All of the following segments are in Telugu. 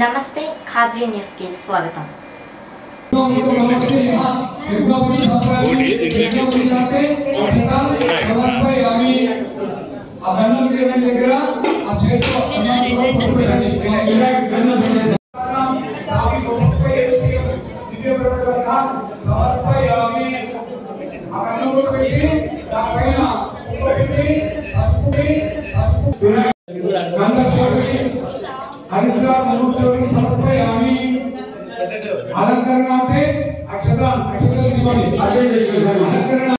నమస్తే ఖాద్రీ న్యూస్ కి స్వాగతం। अलंकरणार्थे अक्षता తీసుకోండి अलंकरण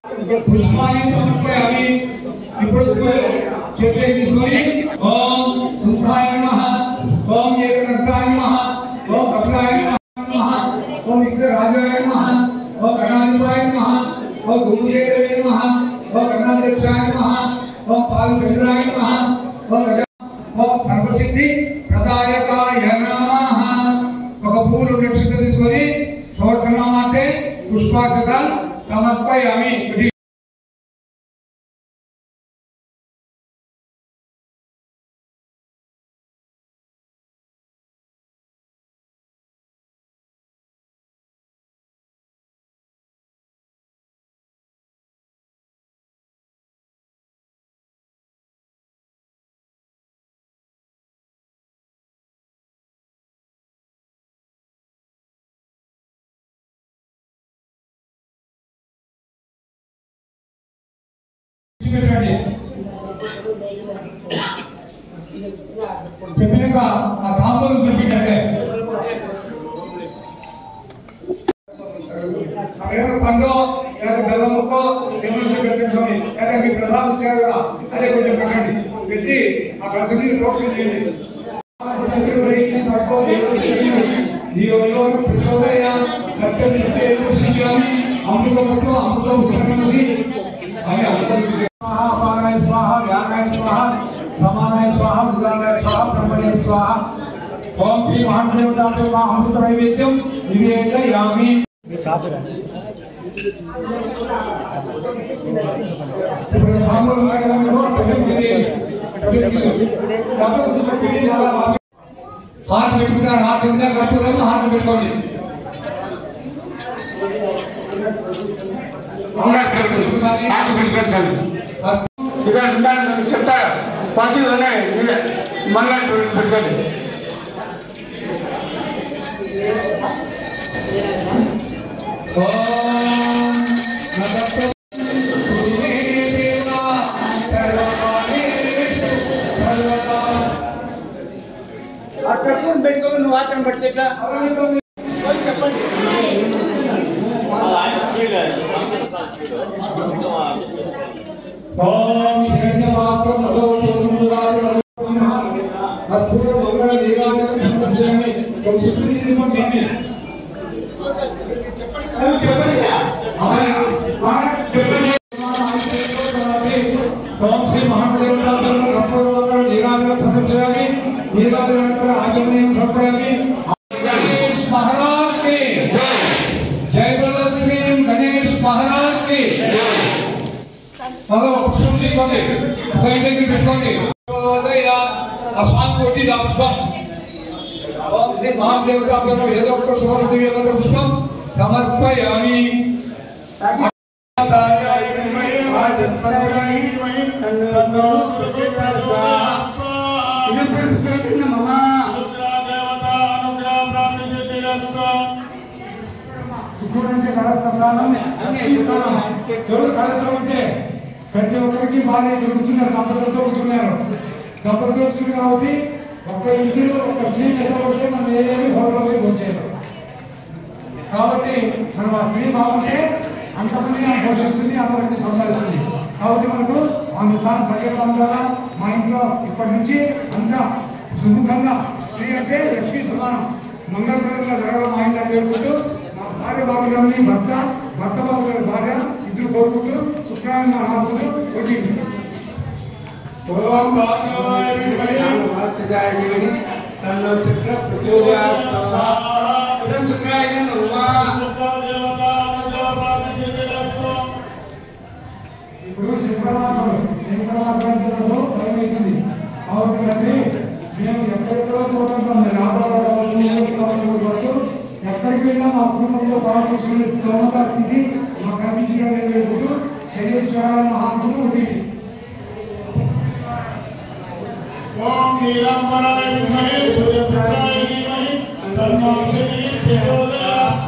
पुष्पाన్ని సమర్పయామి। ఇప్పుడు చేతులు తీసుకొని ఓం సుఖాయ నమః, ఓం ఏకదంతాయ నమః, ఓం కపిలాయ నమః, ఓం విఘ్నరాజాయ నమః, ఓం గణాధిపాయ నమః, ఓం గురుదేవాయ నమః, ఓం గణాధ్యక్షాయ నమః, ఓం పాలచంద్రాయ నమః, ఓం సర్వసిద్ధి ప్రదాయకాయ నమః। ఒక పూలు నక్షత్రం తీసుకొని షోడశనామ అంటే పుష్పాక్షత సమర్పయామి। చెప్పినాక ఆ తాంబూలం చూపించండి। పండు బెల్లం ముక్క పెట్టండి, లేదా మీ ప్రధానం ఇచ్చారు కదా అదే కొంచెం పెట్టండి, పెట్టి ఆ ప్రసంగి ప్రోక్షణ చేయండి। అమృతముతో అమృతం अपानाय स्वाहा, व्यानाय स्वाहा, समानाय स्वाहा, उदानाय स्वाहा, ब्रह्मणे स्वाहा। ओम श्री महादेवताय नमः। अमृत नैवेद्यं निवेदयामि। हाथ పెట్టుకున్నారు, हाथ కింద కట్టుకున్నారు, हाथ పెట్టుకోండి। చెప్తాడు పసి మళ్ళీ పెట్టుకోండి। అక్కడ పెట్టుకోండి, నువ్వు వాచన పడితే చెప్పండి। ओम हिरण्यवाक्यं अदोचोमुरारो अद्भुत मंगल नीराजन समर्पयामि। तुम सुखी दीपम दीजिए। ओम श्री महादेवताय नमः। अद्भुत मंगल नीराजन समर्पयामि। नीराजन आचमनीयं समर्पयामि। गणेश महाराज की जय। जय बोलो श्री गणेश महाराज की जय। पुष्पం తీసుకోండి, పై దగ్గర పెట్టుకోండి। అస్మాన్ పుష్పం ఓం శ్రీ మహాదేవతాయ నమః। ఏదో ఒక సువర్ణ దివ్య పుష్పం సమర్పయామి। శుక్రుడి కళాస్థానం ఎవరు కళాస్థానం అంటే ప్రతి ఒక్కరికి బాగా కూర్చున్నారు, దంపతులతో కూర్చున్నారు। దంపతులతో కూర్చున్నారు కాబట్టి ఒక్క ఇంటిలో ఒక స్త్రీ నిద్రపోతే మనం ఏదేమి హోటల్లోకి వచ్చారు కాబట్టి మనం ఆ స్త్రీ బాగుంటే అంతమంది ఆమె పోషిస్తుంది, అంతమంది సంపాదిస్తుంది। కాబట్టి మనకు ఆమె తాను తగ్గడం ద్వారా మా ఇంట్లో ఇప్పటి నుంచి అంతా సుముఖంగా స్త్రీ అంటే లక్ష్మీ సమానం మంగళకరంగా జరగడం మా ఇంట్లో పేర్కొంటూ మా భార్య బాగుండాలని భర్త బాగుండాలి భార్య ఇద్దరు కోరుకుంటూ శుక్రాన్ని ఆడుకుంటూ కొట్టింది। ఓం భాగవాయ విమయ వాచజాయ విమయ తన్నో శుక్ర ప్రచోదయాత్ స్వాహా। ఓం శుక్రాయ నమః। ఇప్పుడు శుక్రవారం మేము ఎక్కడెక్కడో పోతుంటాం, రాబోయే ఎక్కడికి వెళ్ళినా మా కుటుంబంలో బాగుంటుంది స్థితి మా కనిపించడం శరీశ్వరాల మహాత్ములు ఒకటి ఓం నీలంబరాయ విద్మహే సూర్యపుత్రాయ ధీమహి తన్నో శక్తి ప్రచోదయాత్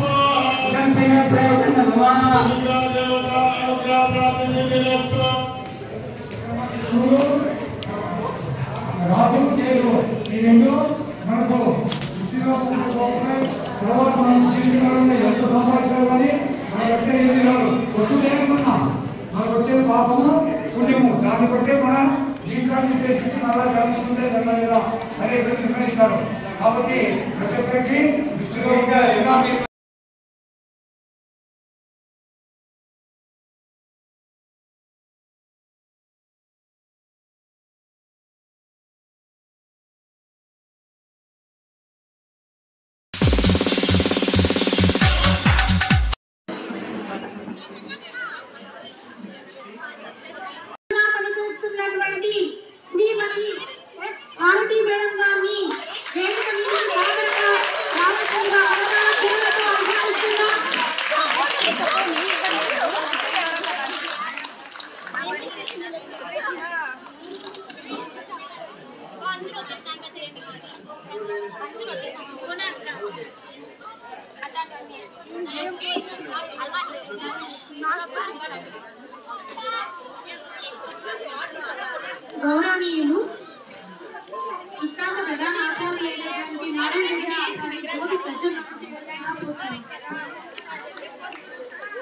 దేవతా అనుగ్రహప్రాప్తిరస్తు రాదు చేయరు ఈ రెండు మనకు తర్వాత మనం జీవితంలో ఎంత సంపాదించాలి కానీ మనకు వచ్చే ఏది రాదు వచ్చేదేమన్నా మనకు వచ్చేది పాపము పుణ్యము దాన్ని బట్టే మన జీవితాన్ని ఉద్దేశించి మళ్ళా జరుగుతుందే జరగలేదా అనే నిర్ణయిస్తారు కాబట్టి ప్రతి ఒక్కరికి దృష్టిలో శ్రీమతి ఆరతి మేడం గారిని వేదిక మీద సాదరంగా రామచంద్ర అవగాహన పూలతో ఆహ్వానిస్తున్నాం. గౌరవనీయులు విశాఖ ప్రధాన ఆచార్యులైనటువంటి నారాయణ గారి జ్యోతి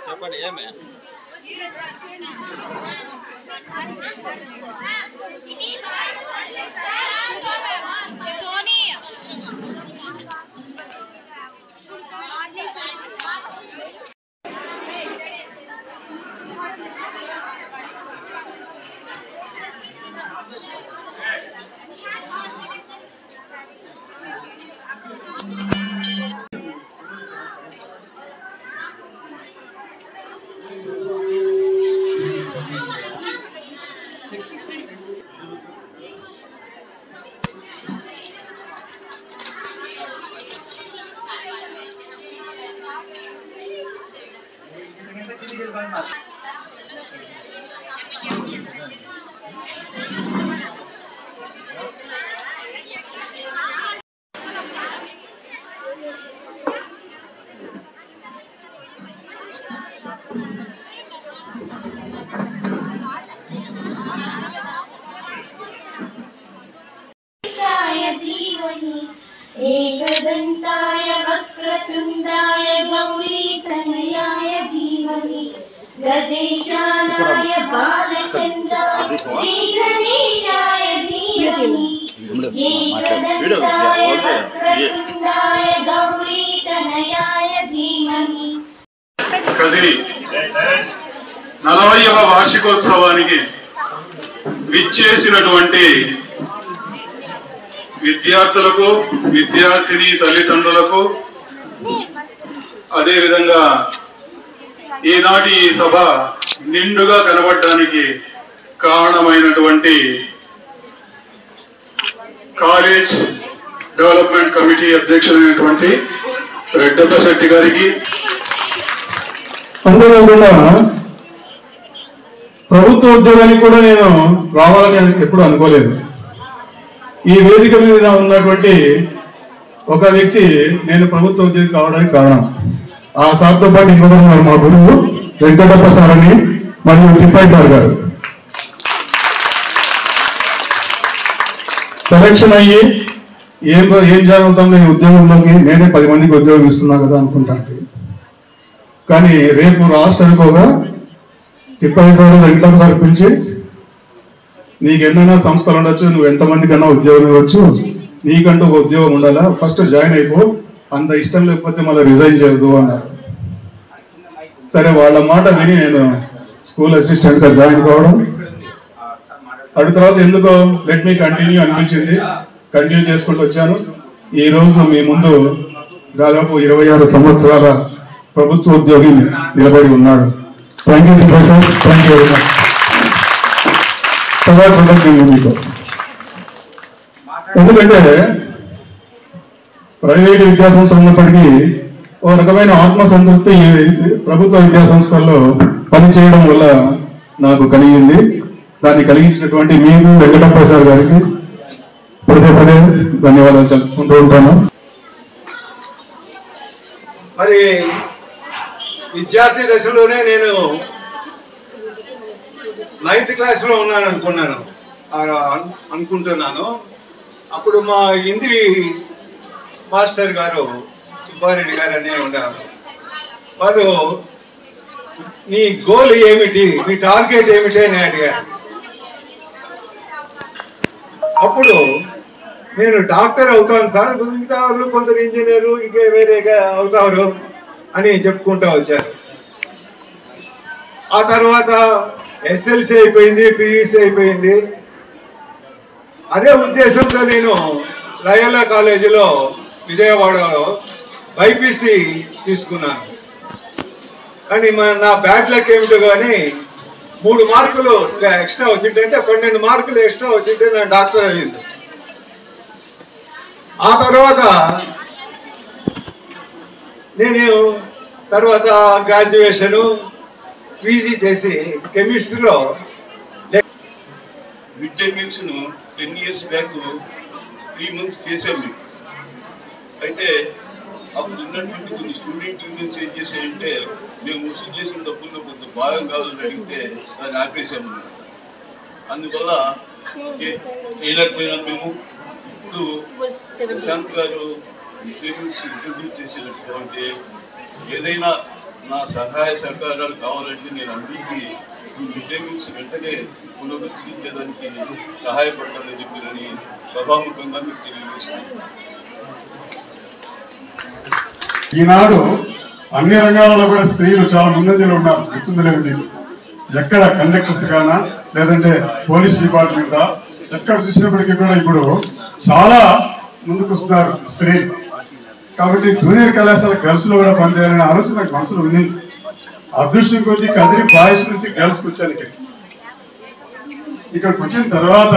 చెప్పండి ఏమే एकदन्ताय वक्रतुण्डाय गौरीतनयाय धीमहि गजेशानाय बालचन्द्राय श्रीगणेशाय धीमहि एकदन्ताय वक्रतुण्डाय गौरीतनयाय धीमहि కదిరి 40వ వార్షికోత్సవానికి విచ్చేసినటువంటి విద్యార్థులకు విద్యార్థిని తల్లిదండ్రులకు అదేవిధంగా ఈనాటి ఈ సభ నిండుగా కనబడడానికి కారణమైనటువంటి కాలేజ్ డెవలప్మెంట్ కమిటీ అధ్యక్షులైనటువంటి రెడ్డప్ప శెట్టి గారికి అంతేకాకుండా ప్రభుత్వ ఉద్యోగానికి కూడా నేను రావాలని ఎప్పుడు అనుకోలేదు. ఈ వేదిక మీద ఉన్నటువంటి ఒక వ్యక్తి నేను ప్రభుత్వ ఉద్యోగి కావడానికి కారణం. ఆ సార్తో పాటు ఇంకొకరు ఉన్నారు, మా గురువు వెంకటప్ప సార్ అని మరియు తిప్పాయి సార్ గారు. సెలక్షన్ అయ్యి ఏం జాయిన్ అవుతాం ఈ ఉద్యోగంలోకి, నేనే 10 మందికి ఉద్యోగం ఇస్తున్నా కదా అనుకుంటా. కానీ రేపు రాష్ట్ర అనుకోగా తిప్పాయి సార్ వెంకటప్ప సార్ పిలిచి, నీకు ఎన్నైనా సంస్థలు ఉండొచ్చు, నువ్వు ఎంతమందికన్నా ఉద్యోగం ఇవ్వచ్చు, నీకంటూ ఒక ఉద్యోగం ఉండాలా, ఫస్ట్ జాయిన్ అయిపో, అంత ఇష్టం లేకపోతే మళ్ళీ రిజైన్ చేద్దు అన్నారు. సరే వాళ్ళ మాట విని నేను స్కూల్ అసిస్టెంట్గా జాయిన్ కావడం, అటు తర్వాత ఎందుకో లెట్ మీ కంటిన్యూ అనిపించింది, కంటిన్యూ చేసుకుంటూ వచ్చాను. ఈరోజు మీ ముందు దాదాపు 26 సంవత్సరాల ప్రభుత్వ ఉద్యోగి నిలబడి ఉన్నాడు. Thank you Thippai sir, thank you very much. సభా కృతజ్ఞతలు మీకు. ఎందుకంటే ప్రైవేటు విద్యాసంస్థ ఉన్నప్పటికీ ఒక రకమైన ఆత్మసంతృప్తి ప్రభుత్వ విద్యాసంస్థల్లో పనిచేయడం వల్ల నాకు కలిగింది. దాన్ని కలిగించినటువంటి మీకు వెంకటప్ప సార్ గారికి పదే పదే ధన్యవాదాలు చెప్పుకుంటూ ఉంటాను. మరి విద్యార్థి దశలోనే నేను 9th క్లాస్లో ఉన్నాను అనుకుంటున్నాను. అప్పుడు మా హిందీ మాస్టర్ గారు సుబ్బారెడ్డి గారు అనే ఉన్నారు. వారు నీ గోల్ ఏమిటి, నీ టార్గెట్ ఏమిటి అని అడిగారు. అప్పుడు నేను డాక్టర్ అవుతాను సార్, మిగతా వాళ్ళు కొందరు ఇంజనీరు ఇంకా వేరేగా అవుతారు అని చెప్పుకుంటూ వచ్చారు. ఆ తర్వాత SLC అయిపోయింది, PUC అయిపోయింది. అదే ఉద్దేశంతో నేను లయోలా కాలేజీలో విజయవాడలో BPC తీసుకున్నాను. కానీ నా బ్యాడ్ లక్ ఏమిటో కానీ 3 మార్కులు ఎక్స్ట్రా వచ్చింటే, అంటే 12 మార్కులు ఎక్స్ట్రా వచ్చింటే నా డాక్టర్ అయ్యింది. ఆ తర్వాత నేను గ్రాడ్యుయేషను PG చేసి కెమిస్ట్రీలో మిడ్ డే మీల్స్ను 10 years బ్యాక్ 3 months చేశాను. అయితే అప్పుడు ఉన్నటువంటి కొన్ని స్టూడెంట్ యూనియన్స్ ఏం చేశాయంటే, మేము వసూలు చేసిన డబ్బుల్లో కొంత భాగం కావాలని అడిగితే దాన్ని ఆపేసాము. అందువల్ల చేయలేకపోయినాం మేము. ఇప్పుడు ప్రశాంత్ గారు ఇంట్రడ్యూస్ చేసినటువంటి ఏదైనా నా సహాయ సహకారాలు కావాలంటే నేను అందించి ఈ మిడ్ డే మీల్స్ వెంటనే పునరుద్ధరించేదానికి సహాయపడతానని చెప్పినని సభాముఖంగా మీకు తెలియజేస్తున్నాను. ఈనాడు అన్ని రంగాలలో కూడా స్త్రీలు చాలా ముందంజలో ఉన్నారు. గుర్తుంది లేదు మీకు? ఎక్కడ కండక్టర్స్ గానా లేదంటే పోలీస్ డిపార్ట్మెంటా, ఎక్కడ చూసినప్పటికీ కూడా ఇప్పుడు చాలా ముందుకు వస్తున్నారు స్త్రీలు. కాబట్టి జూనియర్ కళాశాల గర్ల్స్ లో కూడా పనిచేయాలనే ఆలోచన నాకు మనసులో ఉంది. అదృష్టం కొద్దీ కదిరి బాయ్స్ నుంచి గర్ల్స్కి వచ్చాను. ఇక్కడికి వచ్చిన తర్వాత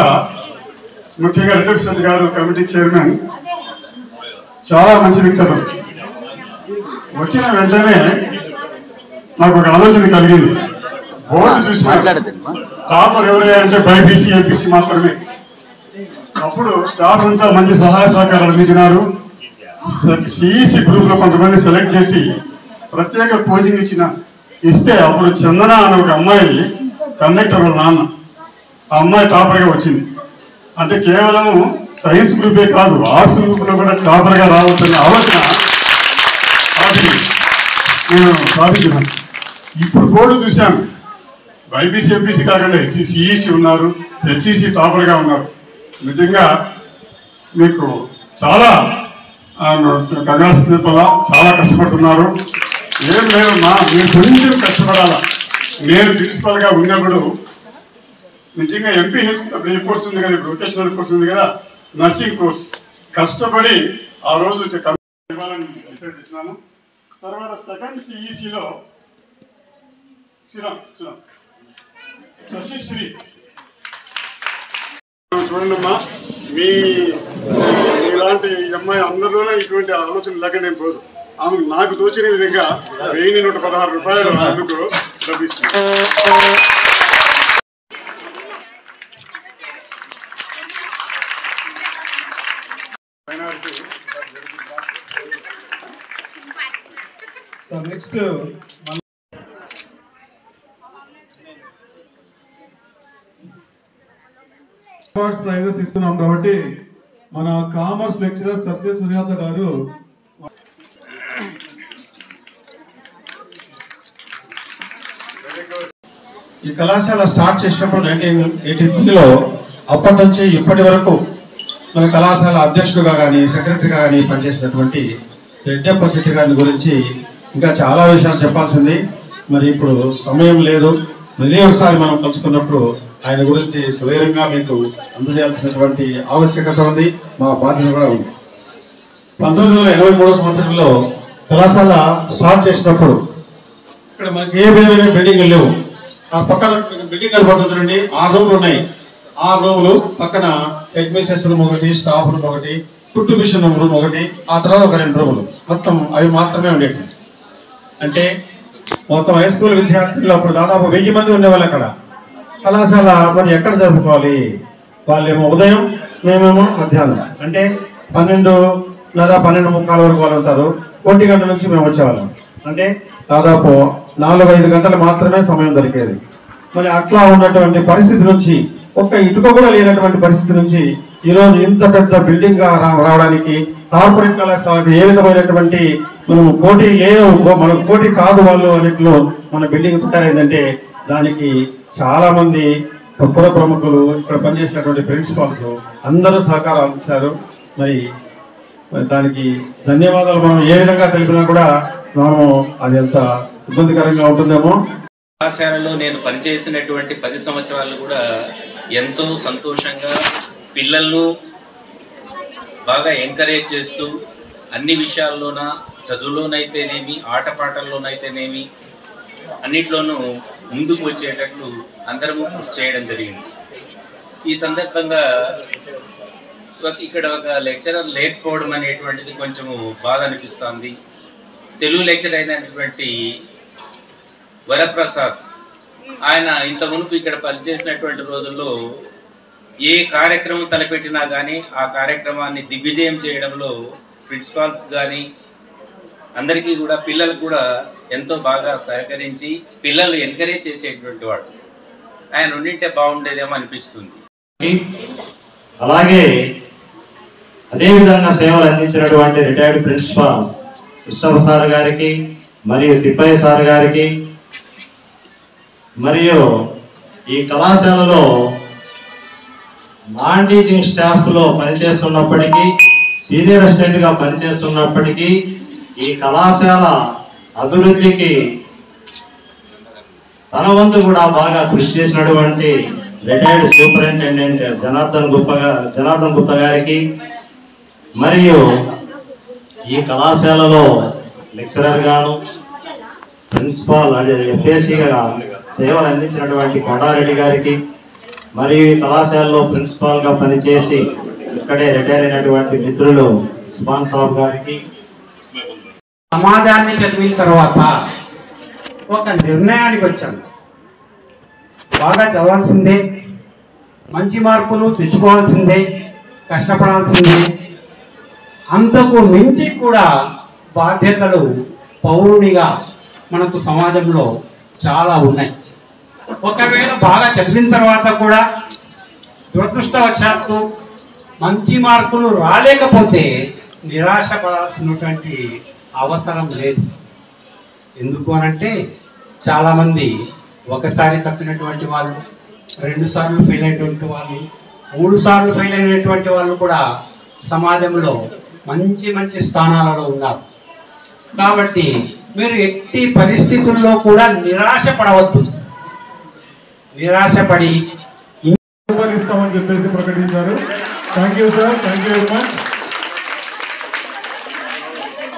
ముఖ్యంగా రెడ్డి గారు కమిటీ చైర్మన్ చాలా మంచి వ్యక్తులు. వచ్చిన వెంటనే నాకు ఒక ఆలోచన కలిగింది. బోర్డు చూసి టాపర్ ఎవరైనా అంటే BPC MPC మాత్రమే. అప్పుడు స్టాఫ్ అంతా మంచి సహాయ సహకారాలు అందించినారు. CEC గ్రూప్ లో కొంతమంది సెలెక్ట్ చేసి ప్రత్యేక కోచింగ్ ఇస్తే అప్పుడు చందన అనే ఒక అమ్మాయి కండక్టర్ వాళ్ళ నాన్న, ఆ అమ్మాయి టాపర్ గా వచ్చింది. అంటే కేవలం సైన్స్ గ్రూపే కాదు, ఆర్ట్స్ గ్రూప్ లో కూడా టాపర్ గా రావచ్చనే ఆలోచన నేను సాధించినాను. ఇప్పుడు బోర్డు చూశాను, BPC MPC కాకుండా CEC ఉన్నారు, HEC టాపర్ గా ఉన్నారు. నిజంగా మీకు చాలా కంగ్రాట్స్ చెప్పాలా, చాలా కష్టపడుతున్నారు. ఏం లేదమ్మా, మీరు కొంచెం కష్టపడాలా. నేను ప్రిన్సిపల్ గా ఉన్నప్పుడు నిజంగా MPH కోర్స్ ఉంది కదా, వొకేషనల్ కోర్స్ ఉంది కదా, నర్సింగ్ కోర్స్ కష్టపడి ఆ రోజు ఇవ్వాలని డిసైడ్ చేసినాను. తర్వాత సెకండ్ CECలో శశిశ్రీ చూడండమ్మా, మీలాంటి అమ్మాయి అందరిలోనే ఇటువంటి ఆలోచన లేక నేను పోదు. ఆమె నాకు తోచిన విధంగా 1116 రూపాయలు అందుకు లభిస్తుంది. సో నెక్స్ట్ ప్రైజెస్ ఇస్తున్నాం కాబట్టి మన కామర్స్ లెక్చరర్ సత్య సుజాత గారు ఈ కళాశాల స్టార్ట్ చేసినప్పుడు 1983లో అప్పటి నుంచి ఇప్పటి వరకు మన కళాశాల అధ్యక్షుడిగా కానీ సెక్రటరీగా కానీ పనిచేసినటువంటి రెడ్డప్ప శెట్టి గారి గురించి ఇంకా చాలా విషయాలు చెప్పాల్సింది. మరి ఇప్పుడు సమయం లేదు. మళ్ళీ ఒకసారి మనం కలుసుకున్నప్పుడు ఆయన గురించి సవివరంగా మీకు అందజేయాల్సినటువంటి ఆవశ్యకత ఉంది, మా బాధ్యత కూడా ఉంది. 1983 సంవత్సరంలో కళాశాల స్టార్ట్ చేసినప్పుడు ఇక్కడ మనకి ఏ విధమైన బిల్డింగ్లు లేవు. ఆ పక్కన బిల్డింగ్ కనబడుతుంది, 6 రూమ్లు ఉన్నాయి. 6 రూములు పక్కన అడ్మినిస్ట్రేషన్ రూమ్ ఒకటి, స్టాఫ్ రూమ్ ఒకటి, కుట్టు మిషన్ రూమ్ ఒకటి, ఆ తర్వాత ఒక 2 రూములు, మొత్తం అవి మాత్రమే ఉండేవి. అంటే మొత్తం హై స్కూల్ విద్యార్థులు అప్పుడు దాదాపు 1000 మంది ఉండేవాళ్ళు అక్కడ. కళాశాల మరి ఎక్కడ జరుపుకోవాలి? వాళ్ళేమో ఉదయం, మేమేమో మధ్యాహ్నం. అంటే 12:30-12:45 వరకు వాళ్ళు ఉంటారు. 1 గంట నుంచి మేము వచ్చేవాళ్ళం. అంటే దాదాపు 4-5 గంటలు మాత్రమే సమయం దొరికేది. మరి అట్లా ఉన్నటువంటి పరిస్థితి నుంచి, ఒక్క ఇటుక కూడా లేనటువంటి పరిస్థితి నుంచి ఈరోజు ఇంత పెద్ద బిల్డింగ్ గా రావడానికి కార్పొరేట్ కళాశాలకు ఏ విధమైనటువంటి మనం పోటీ లేదు, మనకు పోటీ కాదు వాళ్ళు అన్నింటిలో మన బిల్డింగ్ తయారైందంటే దానికి చాలా మంది పుర ప్రముఖులు, ఇక్కడ పనిచేసినటువంటి ప్రిన్సిపాల్స్ అందరూ సహకారం అందించారు. మరి దానికి ధన్యవాదాలు మనం ఏ విధంగా తెలిపినా కూడా మనము అది ఎంత ఇబ్బందికరంగా ఉంటుందేమో. కళాశాలలో నేను పనిచేసినటువంటి 10 సంవత్సరాలు కూడా ఎంతో సంతోషంగా పిల్లలను బాగా ఎంకరేజ్ చేస్తూ అన్ని విషయాల్లోన, చదువులోనైతేనేమి, ఆటపాటల్లోనైతేనేమి అన్నిట్లోనూ ముందుకు వచ్చేటట్లు అందరము కృషి చేయడం జరిగింది. ఈ సందర్భంగా ఇక్కడ ఒక లెక్చరర్ లేకపోవడం అనేటువంటిది కొంచెము బాధ అనిపిస్తుంది. తెలుగు లెక్చర్ అయినటువంటి వరప్రసాద్ ఆయన ఇంత మునుపు ఇక్కడ పనిచేసినటువంటి రోజుల్లో ఏ కార్యక్రమం తలపెట్టినా కానీ ఆ కార్యక్రమాన్ని దిగ్విజయం చేయడంలో ప్రిన్సిపాల్స్ కానీ అందరికీ కూడా, పిల్లలకు కూడా ఎంతో బాగా సహకరించి పిల్లలు ఎంకరేజ్ చేసేటువంటి వాడు. ఆయన ఉండింటే బాగుండేదేమో అనిపిస్తుంది. అలాగే అదేవిధంగా సేవలు అందించినటువంటి రిటైర్డ్ ప్రిన్సిపాల్ కృష్ణప్ప సార్ గారికి, మరియు తిప్పయ్య సార్ గారికి, మరియు ఈ కళాశాలలో నాన్ టీచింగ్ స్టాఫ్ లో పనిచేస్తున్నప్పటికీ, సీనియర్ అసిస్టెంట్ గా పనిచేస్తున్నప్పటికీ ఈ కళాశాల అభివృద్ధికి తన వంతు కూడా బాగా కృషి చేసినటువంటి రిటైర్డ్ సూపరింటెండెంట్ జనార్దన్ గుప్తా గారికి, మరియు ఈ కళాశాలలో లెక్చరర్ గాను, ప్రిన్సిపాల్ అంటే ఎఫ్ఏసీగా సేవలు అందించినటువంటి కొండారెడ్డి గారికి, మరియు ఈ కళాశాలలో ప్రిన్సిపాల్ గా పనిచేసి ఇక్కడే రిటైర్ అయినటువంటి మిత్రులు ఉస్మాన్ సాబ్ గారికి. సమాజాన్ని చదివిన తర్వాత ఒక నిర్ణయానికి వచ్చాను. బాగా చదవాల్సిందే, మంచి మార్కులు తెచ్చుకోవాల్సిందే, కష్టపడాల్సిందే. అంతకు మించి కూడా బాధ్యతలు పౌరునిగా మనకు సమాజంలో చాలా ఉన్నాయి. ఒకవేళ బాగా చదివిన తర్వాత కూడా దురదృష్టవశాత్తు మంచి మార్కులు రాలేకపోతే నిరాశ పడాల్సినటువంటి అవసరం లేదు. ఎందుకు అనంటే చాలామంది ఒకసారి తప్పినటువంటి వాళ్ళు, 2 సార్లు ఫెయిల్ అయినటువంటి వాళ్ళు, 3 సార్లు ఫెయిల్ అయినటువంటి వాళ్ళు కూడా సమాజంలో మంచి మంచి స్థానాలలో ఉన్నారు. కాబట్టి మీరు ఎట్టి పరిస్థితుల్లో కూడా నిరాశ పడవద్దు. నిరాశపడి ఇస్తామని చెప్పేసి ప్రకటించారు. Thank you sir, thank you very much.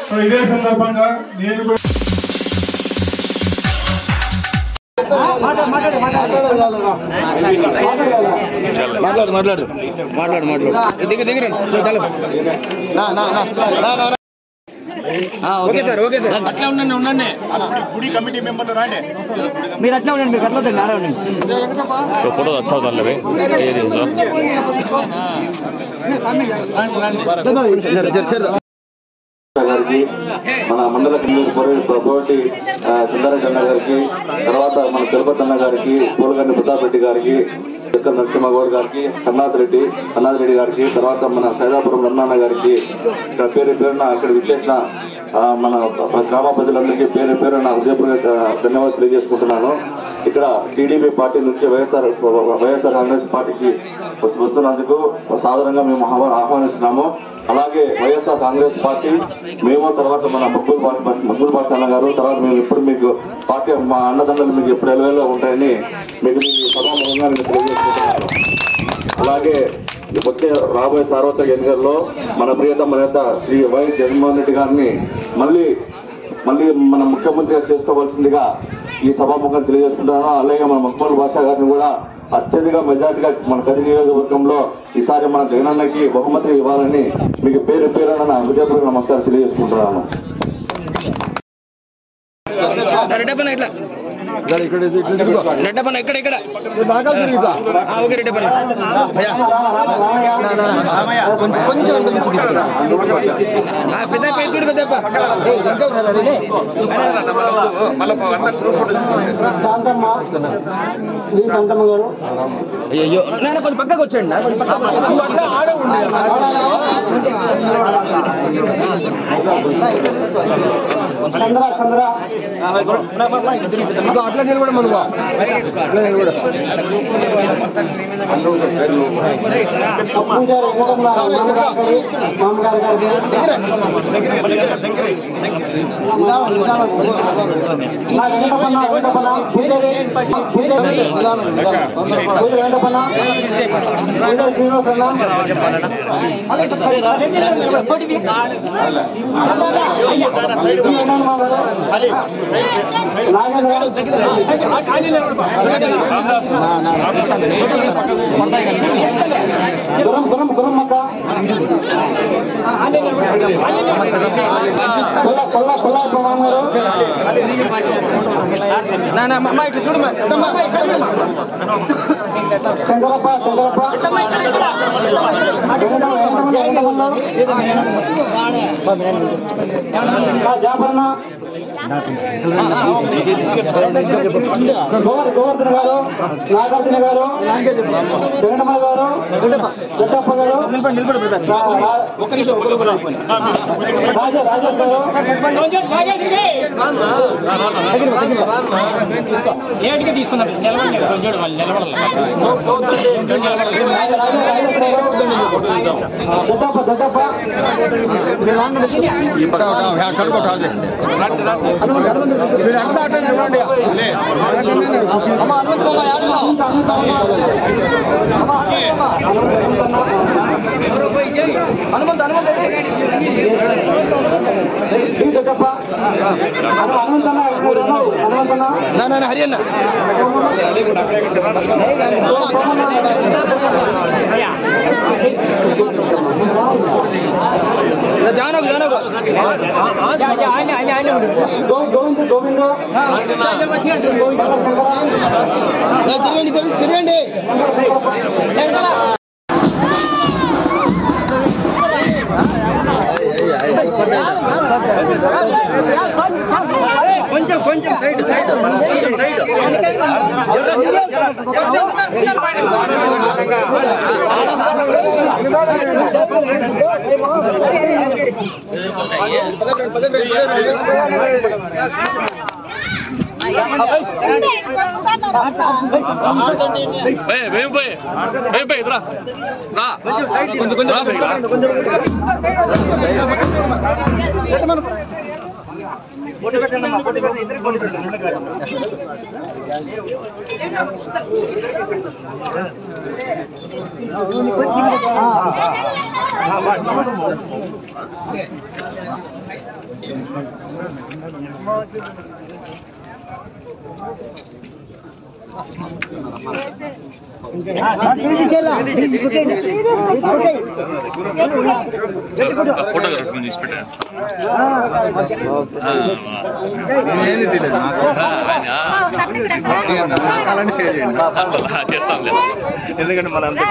So ఇదే సందర్భంగా నేను కూడా ఓకే సార్, ఓకే సార్, అట్లా ఉండండి. గుడి కమిటీ మెంబర్లు రాండి, మీరు అట్లా ఉండండి, మీరు అట్లా ఫోటో వచ్చా గారికి, మన మండల కోటి సుందరరెడ్డి అన్న గారికి, తర్వాత మన తిరుపతి అన్న గారికి, పూలగండి ప్రతాప్ గారికి, నరసింహగౌడ్ గారికి, కన్నాథ్ రెడ్డి గారికి, తర్వాత మన సైదాపురం రమణాన్న గారికి, ఇక్కడ పేరున ఇక్కడ విచ్చేసిన మన గ్రామ ప్రజలందరికీ పేరున హృదయపూర్వక ధన్యవాదాలు తెలియజేసుకుంటున్నాను. ఇక్కడ టీడీపీ పార్టీ నుంచి వైఎస్ఆర్ కాంగ్రెస్ పార్టీకి వస్తున్నందుకు సాధారణంగా మేము ఆహ్వానిస్తున్నాము. అలాగే వైఎస్ఆర్ కాంగ్రెస్ పార్టీ మేము, తర్వాత మన మక్బూల్ బాషా గారు, తర్వాత మేము ఇప్పుడు మీకు పార్టీ మా అన్నదండలు మీకు ఎప్పుడు ఎలవేలో ఉంటాయని మీకు సభాముఖంగా నేను తెలియజేసుకుంటున్నాను. అలాగే వచ్చే రాబోయే సార్వత్రిక ఎన్నికల్లో మన ప్రియతమ నేత శ్రీ వైఎస్ జగన్మోహన్ రెడ్డి గారిని మళ్ళీ మన ముఖ్యమంత్రిగా చేసుకోవాల్సిందిగా ఈ సభాముఖంగా తెలియజేస్తున్నాను. అలాగే మన మక్బూల్ బాషా గారిని కూడా అత్యధిక మెజార్టీగా మన కది నియోజకవర్గంలో ఈసారి మన జగనన్నకి బహుమతి ఇవ్వాలని మీకు పేరు పేరున హృదయపూర్వక నమస్కారం తెలియజేసుకుంటున్నాను. అయ్యో నేను కొంచెం పక్కకు వచ్చాడు అట్లా నిలబడ మనకు అట్లా నిలబడ ఇట్లా చూడమ్మా శంకరప్ప జాపన్న గోవర్ధన్ గారు, నాగార్జున గారు, జగన్మల గారు, జట్టప్ప గారు, రాజేష్ గారు, జట్టప్ప హరియన్న తిరగండి కొంచెం సైడ్ ఫోటోగ్రాఫ్ తీసి పెట్టాను చేస్తాం ఎందుకంటే మన అంత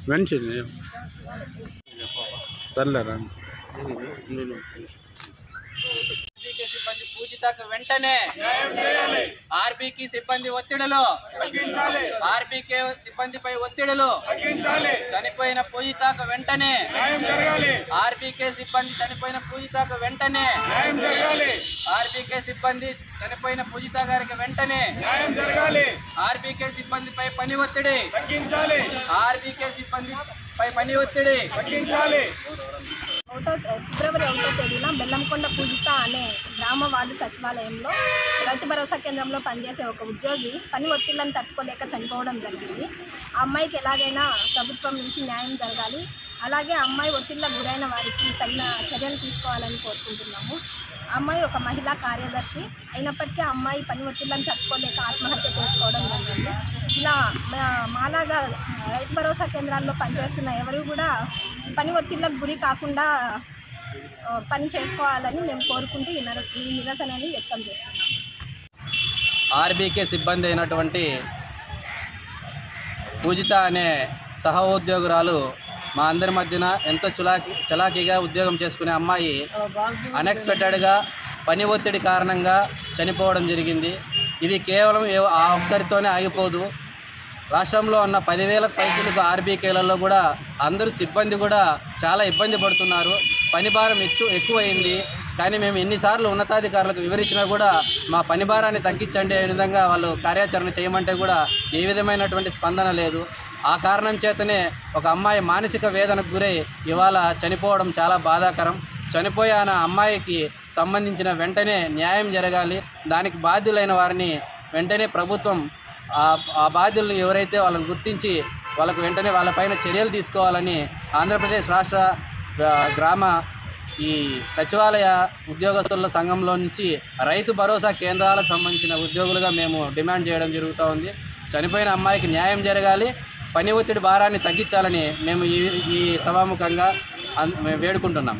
వెంటనే సర్లేరా సిబ్బంది పూజితకు వెంటనే ఆర్బీకి సిబ్బంది ఒత్తిడులు ఆర్బీకే సిబ్బందిపై ఒత్తిడులు చనిపోయిన పూజితకు వెంటనే ఆర్బీకే సిబ్బంది చనిపోయిన పూజితకు వెంటనే ఆర్బీకే సిబ్బంది చనిపోయిన పూజిత గారికి వెంటనే ఆర్బీకే సిబ్బందిపై పని ఒత్తిడి ఆర్బీకే సిబ్బందిపై పని ఒత్తిడి ఫిబ్రవరి 1వ తేదీన బెల్లంకొండ పూజిత అనే గ్రామ వార్డు సచివాలయంలో రైతు భరోసా కేంద్రంలో పనిచేసే ఒక ఉద్యోగి పని ఒత్తిళ్లను తట్టుకోలేక చనిపోవడం జరిగింది. ఆ అమ్మాయికి ఎలాగైనా ప్రభుత్వం నుంచి న్యాయం జరగాలి, అలాగే అమ్మాయి ఒత్తిళ్లకు గురైన వారికి తగిన చర్యలు తీసుకోవాలని కోరుకుంటున్నాము. అమ్మాయి ఒక మహిళా కార్యదర్శి అయినప్పటికీ ఆ అమ్మాయి పని ఒత్తిళ్లను తట్టుకోలేక ఆత్మహత్య చేసుకోవడం జరిగింది. ఇలా మాలాగా రైతు భరోసా కేంద్రాల్లో పనిచేస్తున్న ఎవరు కూడా పని ఒత్తిళ్లకు గురి కాకుండా పని చేసుకోవాలని మేము కోరుకుంటూ ఈ నిరసనని వ్యక్తం చేస్తున్నాం. ఆర్బీకే సిబ్బంది అయినటువంటి పూజిత అనే సహోద్యోగురాలు మా అందరి మధ్యన ఎంతో చలాకీగా ఉద్యోగం చేసుకునే అమ్మాయి అన్ఎక్స్పెక్టెడ్గా పని ఒత్తిడి కారణంగా చనిపోవడం జరిగింది. ఇది కేవలం ఆ ఒక్కరితోనే ఆగిపోదు. రాష్ట్రంలో ఉన్న 10,000 పైసలకు ఆర్బీకేలలో కూడా అందరూ సిబ్బంది కూడా చాలా ఇబ్బంది పడుతున్నారు. పని భారం ఎక్కువైంది. కానీ మేము ఎన్నిసార్లు ఉన్నతాధికారులకు వివరించినా కూడా మా పని భారాన్ని తగ్గించండి అనే విధంగా వాళ్ళు కార్యాచరణ చేయమంటే కూడా ఏ విధమైనటువంటి స్పందన లేదు. ఆ కారణం చేతనే ఒక అమ్మాయి మానసిక వేదనకు గురై ఇవాళ చనిపోవడం చాలా బాధాకరం. చనిపోయిన అమ్మాయికి సంబంధించిన వెంటనే న్యాయం జరగాలి. దానికి బాధ్యులైన వారిని వెంటనే ప్రభుత్వం ఆ బాధ్యులను ఎవరైతే వాళ్ళని గుర్తించి వాళ్ళకు వెంటనే వాళ్ళపైన చర్యలు తీసుకోవాలని ఆంధ్రప్రదేశ్ రాష్ట్ర గ్రామ ఈ సచివాలయ ఉద్యోగస్తుల సంఘంలో నుంచి రైతు భరోసా కేంద్రాలకు సంబంధించిన ఉద్యోగులుగా మేము డిమాండ్ చేయడం జరుగుతూ ఉంది. చనిపోయిన అమ్మాయికి న్యాయం జరగాలి, పని ఒత్తిడి భారాన్ని తగ్గించాలని మేము ఈ సభాముఖంగా వేడుకుంటున్నాం.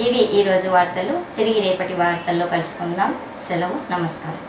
ఇవి ఈరోజు వార్తలు. తిరిగి రేపటి వార్తల్లో కలుసుకుందాం. సెలవు. నమస్కారం.